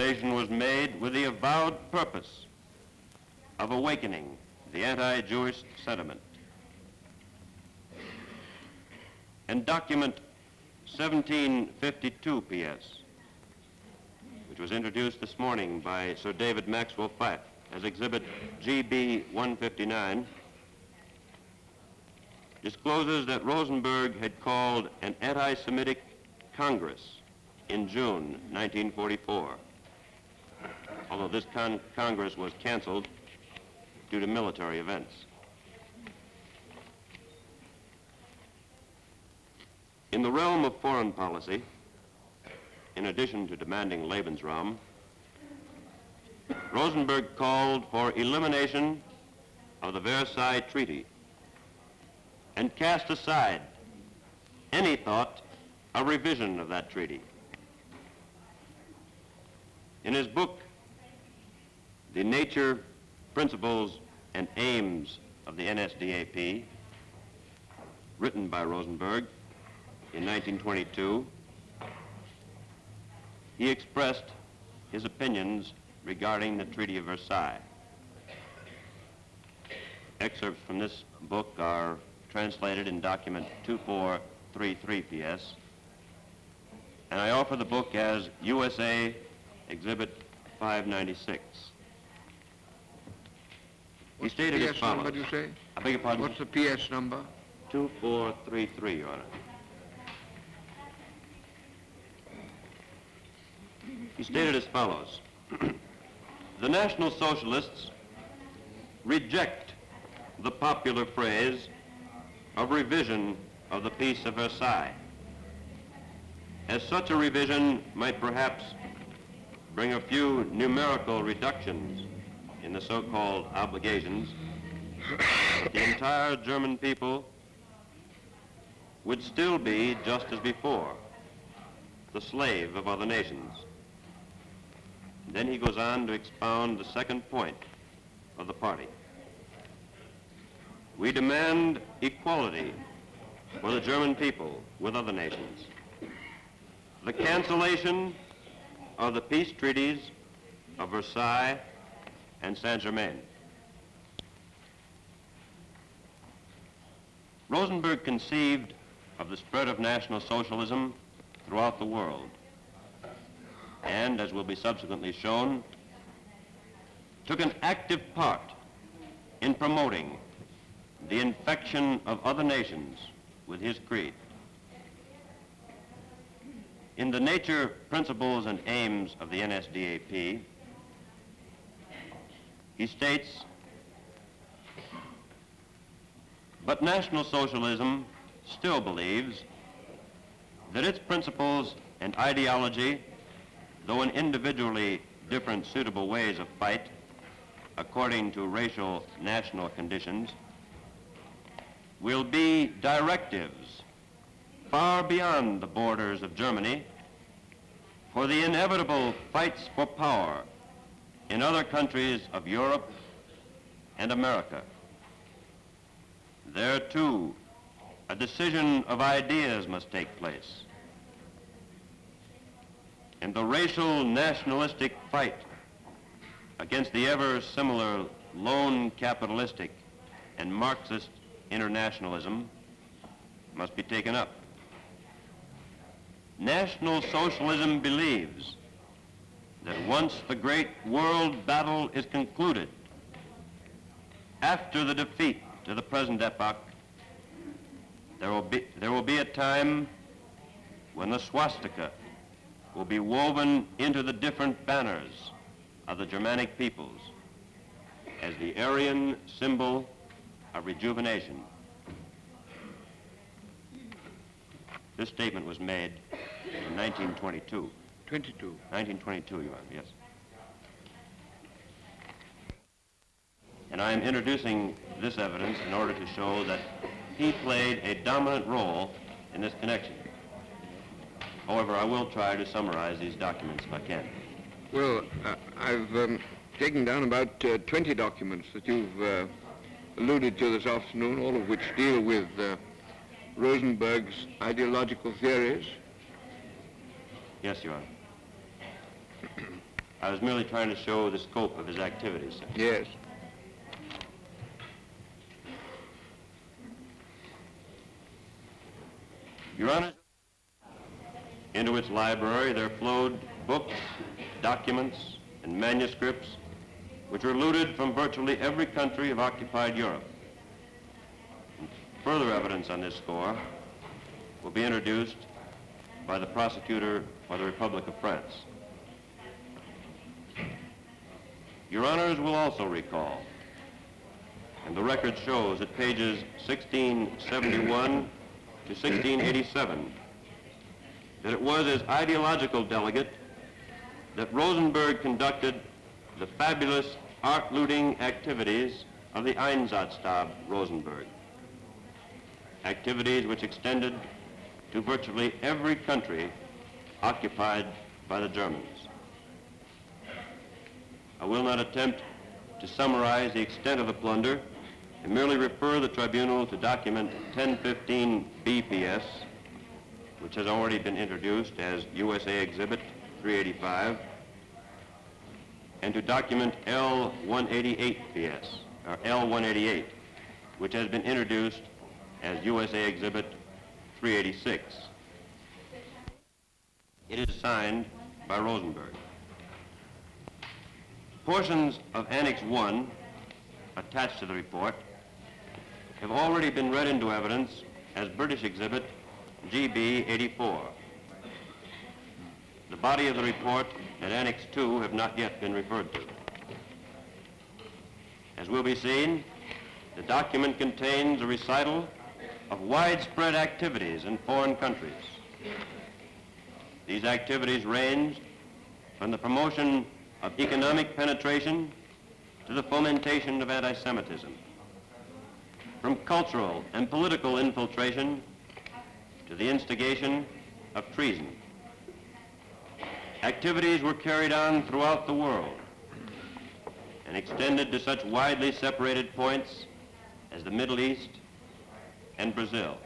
recommendation was made with the avowed purpose of awakening the anti-Jewish sentiment. And document 1752 PS, which was introduced this morning by Sir David Maxwell Fyfe as Exhibit GB 159, discloses that Rosenberg had called an anti-Semitic Congress in June 1944, although this Congress was canceled due to military events. In the realm of foreign policy, in addition to demanding Lebensraum, Rosenberg called for elimination of the Versailles Treaty and cast aside any thought of revision of that treaty. In his book, The Nature, Principles, and Aims of the NSDAP, written by Rosenberg in 1922, he expressed his opinions regarding the Treaty of Versailles. Excerpts from this book are translated in document 2433 PS, and I offer the book as USA Exhibit 596. He stated as follows. What PS number, do you say? I beg your pardon? What's the PS number? 2433, Your Honor. He stated as follows. The National Socialists reject the popular phrase of revision of the Peace of Versailles, as such a revision might perhaps bring a few numerical reductions in the so-called obligations. The entire German people would still be, just as before, the slave of other nations. Then he goes on to expound the second point of the party. We demand equality for the German people with other nations. The cancellation of the peace treaties of Versailles and Saint-Germain. Rosenberg conceived of the spread of National Socialism throughout the world, and, as will be subsequently shown, took an active part in promoting the infection of other nations with his creed. In the Nature, Principles, and Aims of the NSDAP, he states, but National Socialism still believes that its principles and ideology, though in individually different suitable ways of fight according to racial national conditions, will be directives far beyond the borders of Germany for the inevitable fights for power in other countries of Europe and America. There, too, a decision of ideas must take place. And the racial nationalistic fight against the ever similar lone capitalistic and Marxist internationalism must be taken up. National Socialism believes that once the great world battle is concluded, after the defeat to the present epoch, there will be a time when the swastika will be woven into the different banners of the Germanic peoples as the Aryan symbol of rejuvenation. This statement was made in 1922. 1922, Your Honor, yes. And I am introducing this evidence in order to show that he played a dominant role in this connection. However, I will try to summarize these documents if I can. Well, I've taken down about 20 documents that you've alluded to this afternoon, all of which deal with Rosenberg's ideological theories. Yes, Your Honor. I was merely trying to show the scope of his activities, sir. Yes. Your Honor, into its library there flowed books, documents, and manuscripts which were looted from virtually every country of occupied Europe. And further evidence on this score will be introduced by the prosecutor for the Republic of France. Your Honors will also recall, and the record shows at pages 1671 to 1687, that it was as ideological delegate that Rosenberg conducted the fabulous art-looting activities of the Einsatzstab Rosenberg, activities which extended to virtually every country occupied by the Germans. I will not attempt to summarize the extent of the plunder and merely refer the tribunal to document 1015 BPS, which has already been introduced as USA Exhibit 385, and to document L188PS, or L188, which has been introduced as USA Exhibit 386. It is signed by Rosenberg. Portions of Annex 1 attached to the report have already been read into evidence as British Exhibit GB 84. The body of the report and Annex 2 have not yet been referred to. As will be seen, the document contains a recital of widespread activities in foreign countries. These activities range from the promotion of economic penetration to the fomentation of anti-Semitism, from cultural and political infiltration to the instigation of treason. Activities were carried on throughout the world and extended to such widely separated points as the Middle East and Brazil.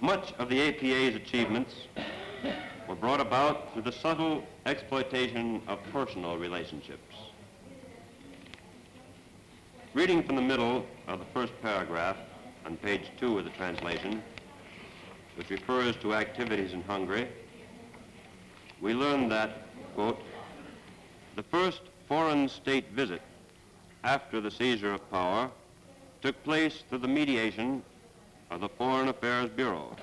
Much of the APA's achievements were brought about through the subtle exploitation of personal relationships. Reading from the middle of the first paragraph on page 2 of the translation, which refers to activities in Hungary, we learn that, quote, the first foreign state visit after the seizure of power took place through the mediation of the Foreign Affairs Bureau.